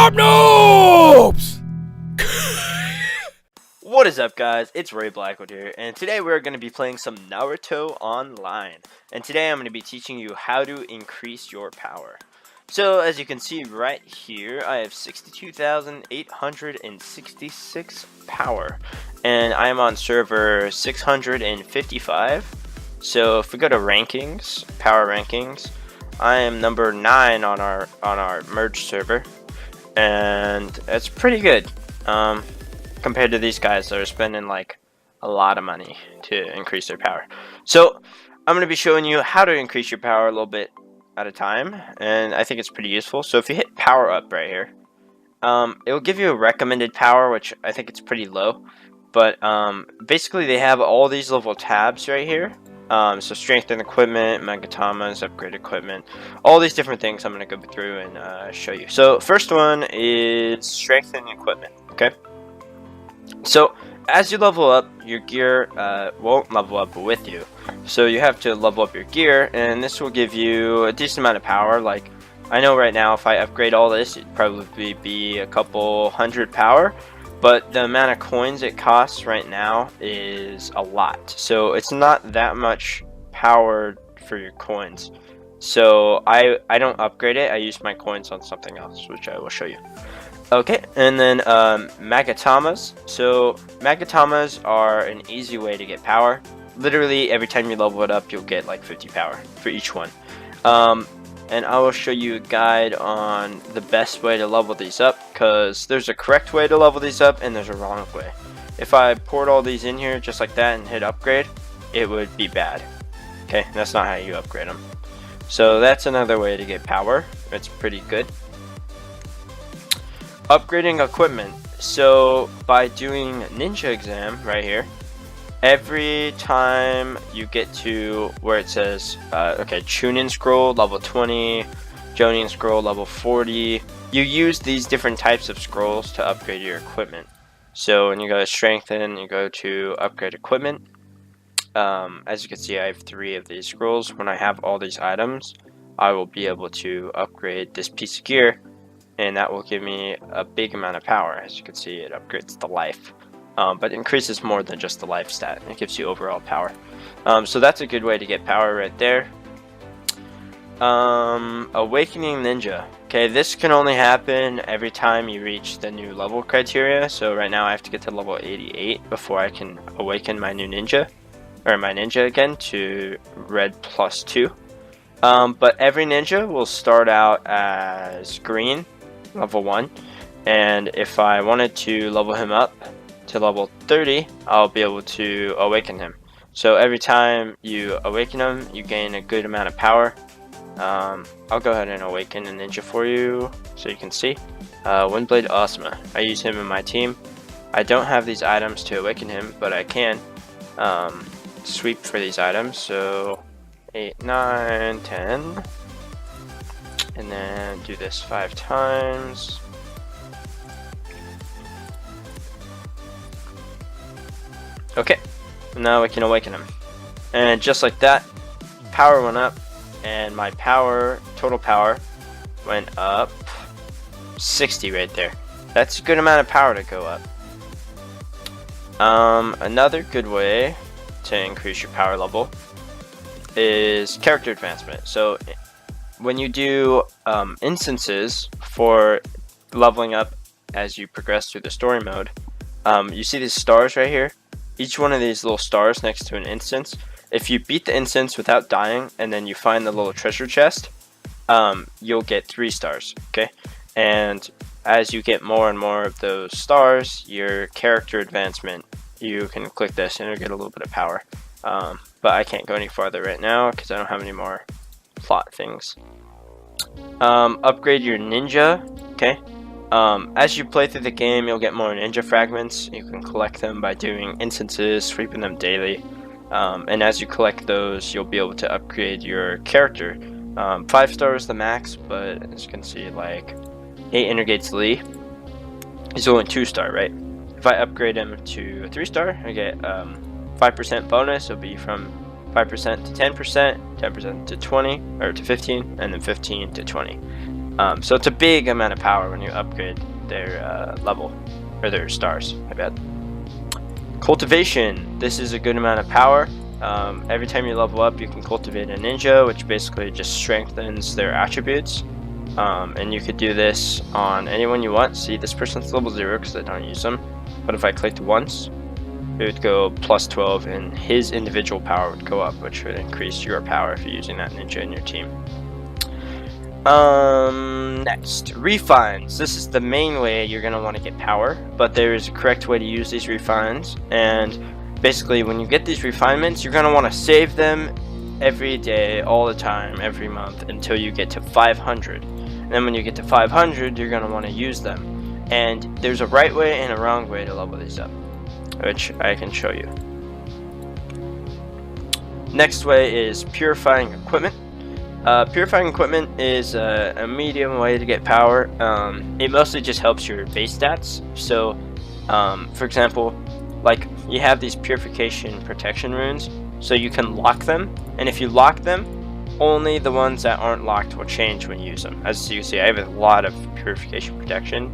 up, noobs? What is up, guys? It's Ray Blackwood here, and today we're going to be playing some Naruto Online. And today I'm going to be teaching you how to increase your power. So as you can see right here, I have 62,866 power, and I am on server 655. So if we go to rankings, power rankings, I am number 9 on our merge server, and that's pretty good. Compared to these guys that are spending like a lot of money to increase their power. So I'm going to be showing you how to increase your power a little bit at a time, and I think it's pretty useful. So if you hit power up right here, it will give you a recommended power, which I think it's pretty low, but basically they have all these little tabs right here. So strength and equipment, Magatamas, upgrade equipment, all these different things I'm going to go through and show you. So first one is strength and equipment. Okay, so as you level up, your gear won't level up with you. So you have to level up your gear, and this will give you a decent amount of power. Like, I know right now if I upgrade all this, it'd probably be a couple hundred power. But the amount of coins it costs right now is a lot. So it's not that much power for your coins. So I don't upgrade it. I use my coins on something else, which I will show you. Okay, and then Magatamas. So Magatamas are an easy way to get power. Literally every time you level it up, you'll get like 50 power for each one. And I will show you a guide on the best way to level these up, because there's a correct way to level these up and there's a wrong way. If I poured all these in here just like that and hit upgrade, it would be bad. Okay, that's not how you upgrade them. So that's another way to get power. It's pretty good. Upgrading equipment. So by doing ninja exam right here, every time you get to where it says okay, Chunin scroll level 20, Jonin scroll level 40, you use these different types of scrolls to upgrade your equipment. So when you go to strengthen, you go to upgrade equipment. As you can see, I have 3 of these scrolls. When I have all these items, I will be able to upgrade this piece of gear, and that will give me a big amount of power. As you can see, it upgrades the life, but increases more than just the life stat. It gives you overall power. So that's a good way to get power right there. Awakening Ninja. Okay, this can only happen every time you reach the new level criteria. So right now I have to get to level 88 before I can awaken my new ninja, or my ninja again, to red +2. But every ninja will start out as green, level 1, and if I wanted to level him up to level 30, I'll be able to awaken him. So every time you awaken him, you gain a good amount of power. I'll go ahead and awaken a ninja for you so you can see. Windblade Asuma. I use him in my team. I don't have these items to awaken him, but I can sweep for these items. So 8, 9, 10. And then do this 5 times. Okay, now we can awaken him. And just like that, power went up, and my total power went up 60 right there. That's a good amount of power to go up. Another good way to increase your power level is character advancement. So when you do instances for leveling up as you progress through the story mode, you see these stars right here. Each one of these little stars next to an instance, if you beat the instance without dying and then you find the little treasure chest, you'll get 3 stars. Okay, and as you get more and more of those stars, your character advancement, you can click this and you'll get a little bit of power. But I can't go any farther right now because I don't have any more plot things. Upgrade your ninja. Okay, as you play through the game, you'll get more ninja fragments. You can collect them by doing instances, sweeping them daily, and as you collect those, you'll be able to upgrade your character. 5 stars the max, but as you can see, like 8 Energates Lee, he's only 2 star, right? If I upgrade him to a 3 star, I get 5% bonus. It'll be from 5% to 10%, 10% to 20, or to 15, and then 15 to 20. So it's a big amount of power when you upgrade their level, or their stars, my bad. Cultivation, this is a good amount of power. Every time you level up, you can cultivate a ninja, which basically just strengthens their attributes. And you could do this on anyone you want. See, this person's level 0 because I don't use them. But if I clicked once, it would go plus 12 and his individual power would go up, which would increase your power if you're using that ninja in your team. Next, refines. This is the main way you're going to want to get power, but there is a correct way to use these refines. And basically, when you get these refinements, you're going to want to save them every day, all the time, every month, until you get to 500. And then when you get to 500, you're going to want to use them. And there's a right way and a wrong way to level these up, which I can show you. Next way is purifying equipment. Purifying equipment is a medium way to get power. It mostly just helps your base stats. So, for example, like you have these purification protection runes, so you can lock them, and if you lock them, only the ones that aren't locked will change when you use them. As you can see, I have a lot of purification protection,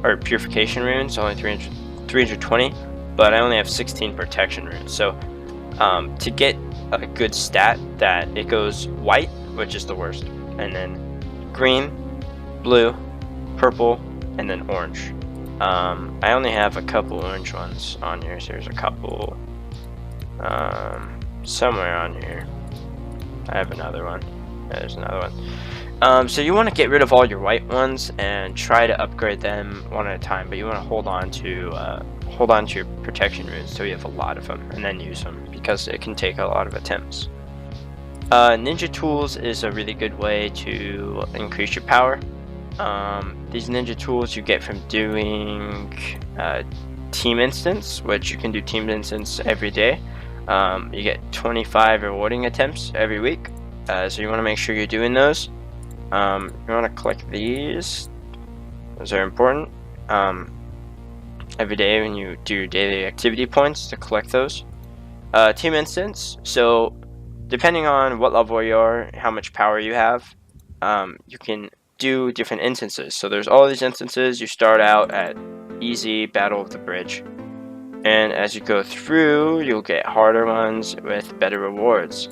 or purification runes, only 320, but I only have 16 protection runes. So, to get a good stat that it goes white, which is the worst, and then green, blue, purple, and then orange. I only have a couple orange ones on here, so there's a couple somewhere on here. I have another one. There's another one. So you want to get rid of all your white ones and try to upgrade them one at a time, but you want to hold on to your protection runes so you have a lot of them, and then use them, because it can take a lot of attempts. Ninja tools is a really good way to increase your power. These ninja tools you get from doing team instance, which you can do team instance every day. You get 25 rewarding attempts every week, so you want to make sure you're doing those. You want to collect these. Those are important. Every day when you do your daily activity points to collect those. Team instance, so depending on what level you are, how much power you have, you can do different instances. So there's all these instances. You start out at easy, Battle of the Bridge, and as you go through, you'll get harder ones with better rewards.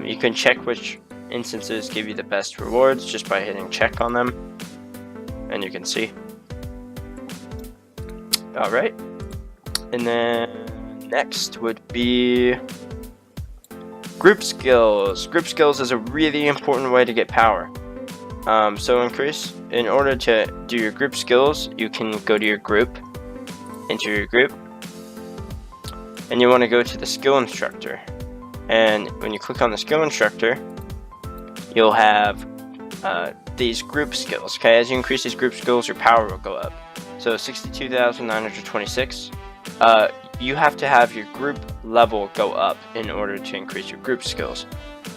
You can check which instances give you the best rewards just by hitting check on them, and you can see. Alright, and then next would be group skills. Group skills is a really important way to get power. So in order to do your group skills, you can go to your group, enter your group, and you want to go to the skill instructor. And when you click on the skill instructor, you'll have these group skills. Okay, as you increase these group skills, your power will go up. So 62,926. You have to have your group level go up in order to increase your group skills.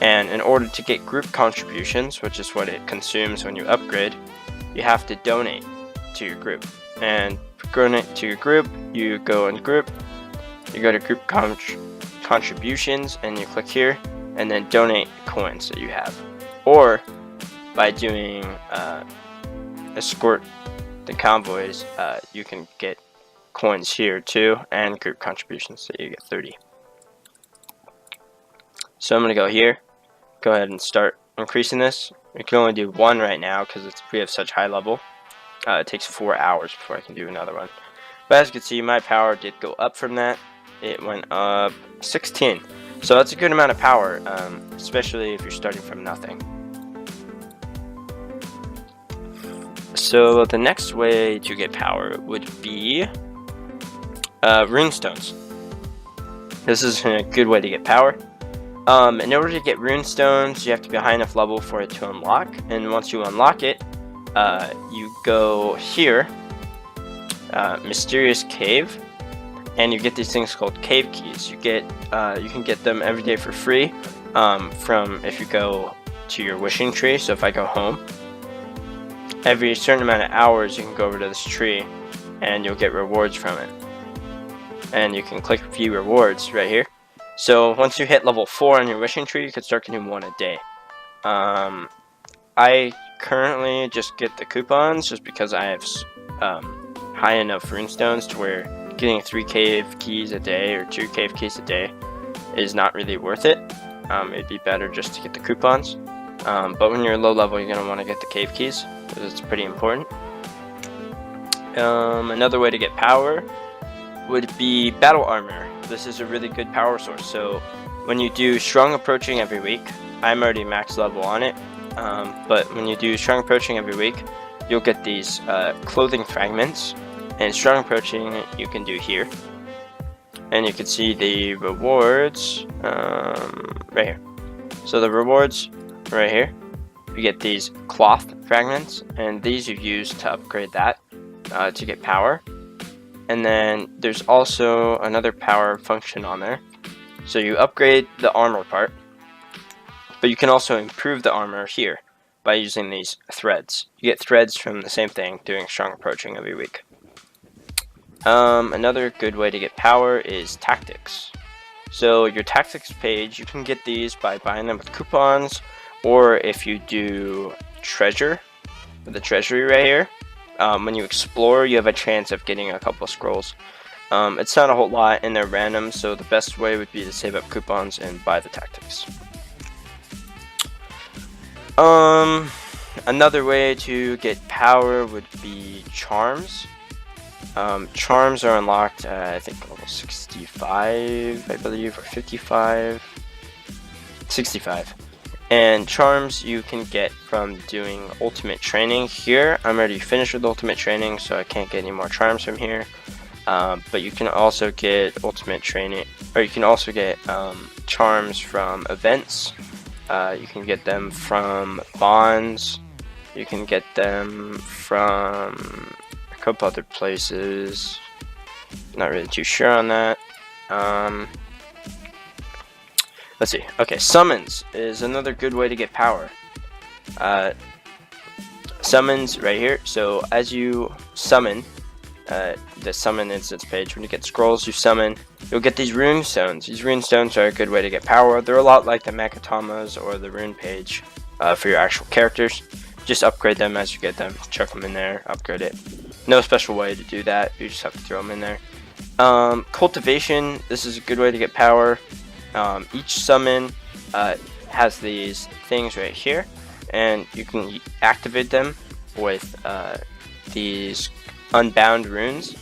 And in order to get group contributions, which is what it consumes when you upgrade, you have to donate to your group. And for donate to your group, you go in group, you go to group contributions, and you click here, and then donate coins that you have. Or by doing escort the convoys, you can get coins here too, and group contributions, so you get 30. So I'm going to go here, go ahead and start increasing this. We can only do one right now because we have such high level. It takes 4 hours before I can do another one. But as you can see, my power did go up from that. It went up 16. So that's a good amount of power, especially if you're starting from nothing. So the next way to get power would be runestones. This is a good way to get power. In order to get runestones, you have to be high enough level for it to unlock. And once you unlock it, you go here, Mysterious Cave, and you get these things called cave keys. You can get them every day for free from if you go to your wishing tree. So if I go home, every certain amount of hours you can go over to this tree and you'll get rewards from it. And you can click view rewards right here. So once you hit level 4 on your wishing tree, you can start getting one a day. I currently just get the coupons just because I have high enough runestones to where getting 3 cave keys a day or 2 cave keys a day is not really worth it. It'd be better just to get the coupons. But when you're low level, you're going to want to get the cave keys because it's pretty important. Another way to get power would be battle armor. This is a really good power source. So when you do strong approaching every week, I'm already max level on it. But when you do strong approaching every week, you'll get these clothing fragments. And strong approaching you can do here. And you can see the rewards right here. So the rewards right here, you get these cloth fragments, and these you use to upgrade that to get power. And then there's also another power function on there. So you upgrade the armor part, but you can also improve the armor here by using these threads. You get threads from the same thing, doing strong approaching every week. Another good way to get power is tactics. So your tactics page, you can get these by buying them with coupons, or if you do treasure, the treasury right here, when you explore, you have a chance of getting a couple of scrolls. It's not a whole lot, and they're random, so the best way would be to save up coupons and buy the tactics. Another way to get power would be charms. Charms are unlocked I think level 65, I believe, or 55, 65. And charms you can get from doing ultimate training here. I'm already finished with ultimate training, so I can't get any more charms from here. But you can also get ultimate training, or you can also get charms from events. You can get them from bonds. You can get them from a couple other places. Not really too sure on that. Let's see. Okay, summons is another good way to get power. Summons right here. So as you summon, the summon instance page, when you get scrolls, you summon, you'll get these rune stones. These rune stones are a good way to get power. They're a lot like the Makatamas or the rune page for your actual characters. Just upgrade them as you get them. Chuck them in there, upgrade it. No special way to do that. You just have to throw them in there. Cultivation. This is a good way to get power. Each summon has these things right here, and you can activate them with these unbound runes.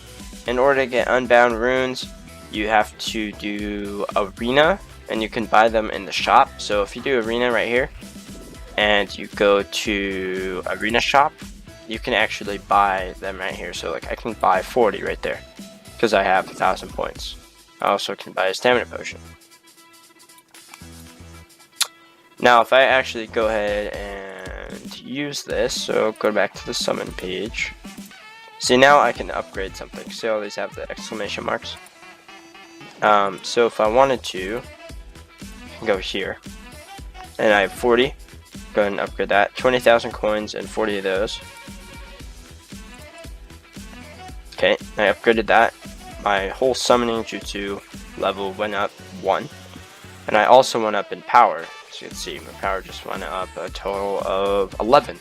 In order to get unbound runes, you have to do arena, and you can buy them in the shop. So if you do arena right here and you go to arena shop, you can actually buy them right here. So like I can buy 40 right there because I have 1,000 points. I also can buy a stamina potion. Now if I actually go ahead and use this, so go back to the summon page. See, now I can upgrade something. See, all these have the exclamation marks. So if I wanted to, I can go here, and I have 40. Go ahead and upgrade that. 20,000 coins and 40 of those. Okay, I upgraded that. My whole summoning jutsu level went up 1, and I also went up in power. As you can see, my power just went up a total of 11.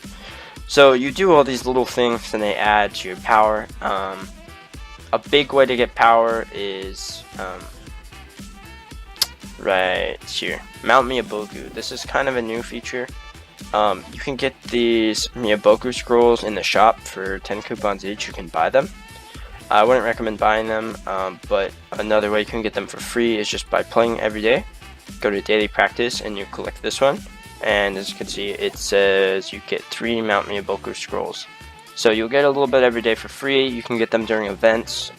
So you do all these little things and they add to your power. A big way to get power is right here, Mount Miyaboku. This is kind of a new feature. You can get these Miyaboku scrolls in the shop for 10 coupons each. You can buy them. I wouldn't recommend buying them, but another way you can get them for free is just by playing every day. Go to daily practice and you collect this one. And as you can see, it says you get 3 Mount Miyaboku scrolls. So you'll get a little bit every day for free. You can get them during events.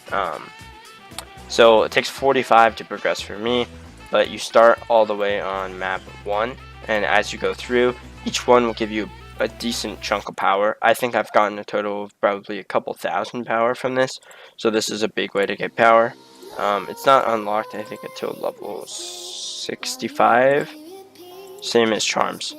So it takes 45 to progress for me, but you start all the way on map 1, and as you go through, each one will give you a decent chunk of power. I think I've gotten a total of probably a couple thousand power from this, so this is a big way to get power. It's not unlocked, I think, until level 65. Same as charms.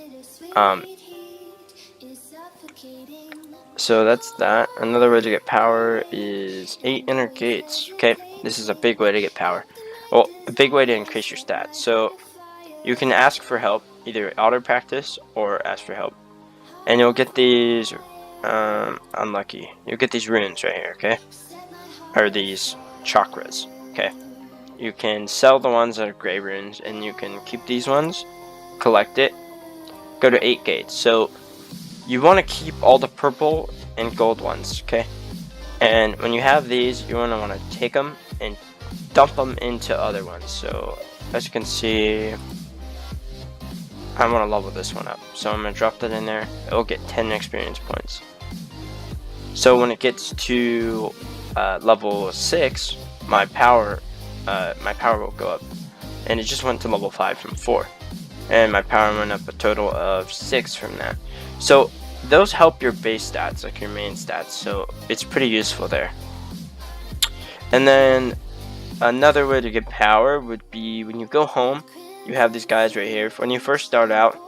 So that's that. Another way to get power is 8 inner gates. Okay, this is a big way to get power. Well, a big way to increase your stats. So you can ask for help, either auto practice or ask for help. and you'll get these, unlucky, you'll get these runes right here, okay? Or these chakras, okay? You can sell the ones that are gray runes, and you can keep these ones, collect it, go to 8 gates. So you want to keep all the purple and gold ones, okay? And when you have these, you want to take them and dump them into other ones. So as you can see, I want to level this one up. So I'm going to drop that in there. It'll get 10 experience points. So when it gets to level 6, my power will go up. And it just went to level 5 from 4. And my power went up a total of 6 from that. So those help your base stats, like your main stats, so it's pretty useful there. And then another way to get power would be when you go home, you have these guys right here. When you first start out,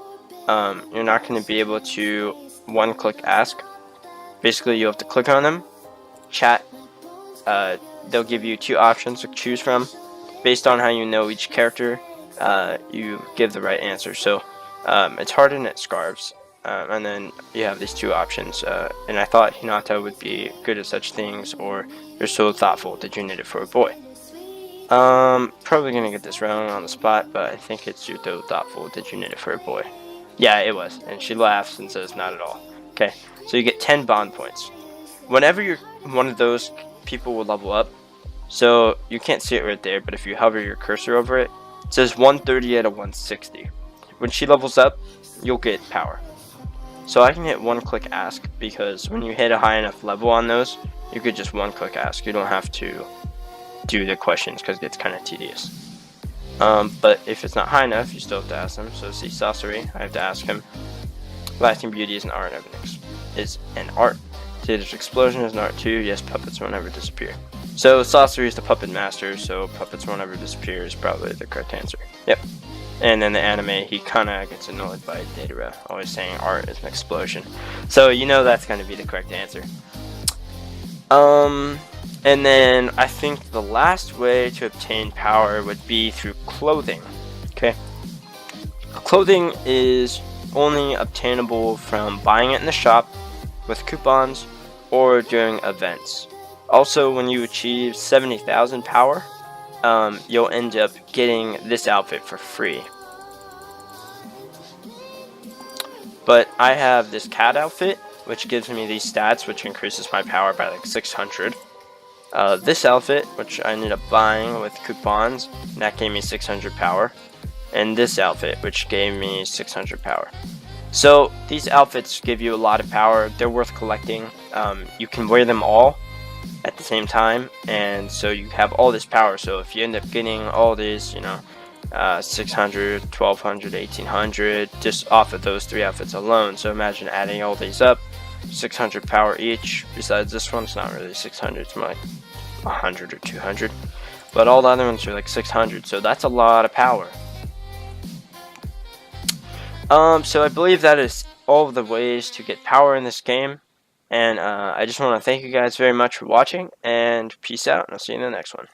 you're not going to be able to one-click ask. Basically, you have to click on them, chat. They'll give you 2 options to choose from. Based on how you know each character, you give the right answer. So it's Harden at Scarves. And then you have these 2 options, and I thought Hinata would be good at such things, or you're so thoughtful that you knit it for a boy. Probably gonna get this wrong on the spot, but I think it's you're so thoughtful that you knit it for a boy. Yeah, it was, and she laughs and says not at all. Okay, so you get 10 bond points. Whenever you're one of those people will level up, so you can't see it right there, but if you hover your cursor over it, it says 130 out of 160. When she levels up, you'll get power. So I can hit one-click ask, because when you hit a high enough level on those, you could just one-click ask. You don't have to do the questions because it gets kind of tedious. But if it's not high enough, you still have to ask them. So see Sorcery, I have to ask him. Lasting Beauty is an art. Is an art. See, there's Explosion is an art too. Yes, Puppets won't ever disappear. So Sorcery is the Puppet Master, so Puppets won't ever disappear is probably the correct answer. Yep. And then the anime, he kind of gets annoyed by Datara always saying art is an explosion. So you know that's going to be the correct answer. And then I think the last way to obtain power would be through clothing. Okay. Clothing is only obtainable from buying it in the shop with coupons or during events. Also, when you achieve 70,000 power, you'll end up getting this outfit for free. But I have this cat outfit, which gives me these stats, which increases my power by like 600. This outfit, which I ended up buying with coupons, and that gave me 600 power. And this outfit, which gave me 600 power. So these outfits give you a lot of power. They're worth collecting. You can wear them all at the same time, and so you have all this power. So if you end up getting all these, 600, 1200, 1800 just off of those 3 outfits alone. So imagine adding all these up, 600 power each. Besides this one, it's not really 600, it's more like 100 or 200, but all the other ones are like 600, so that's a lot of power. So I believe that is all of the ways to get power in this game. And I just want to thank you guys very much for watching, and peace out, and I'll see you in the next one.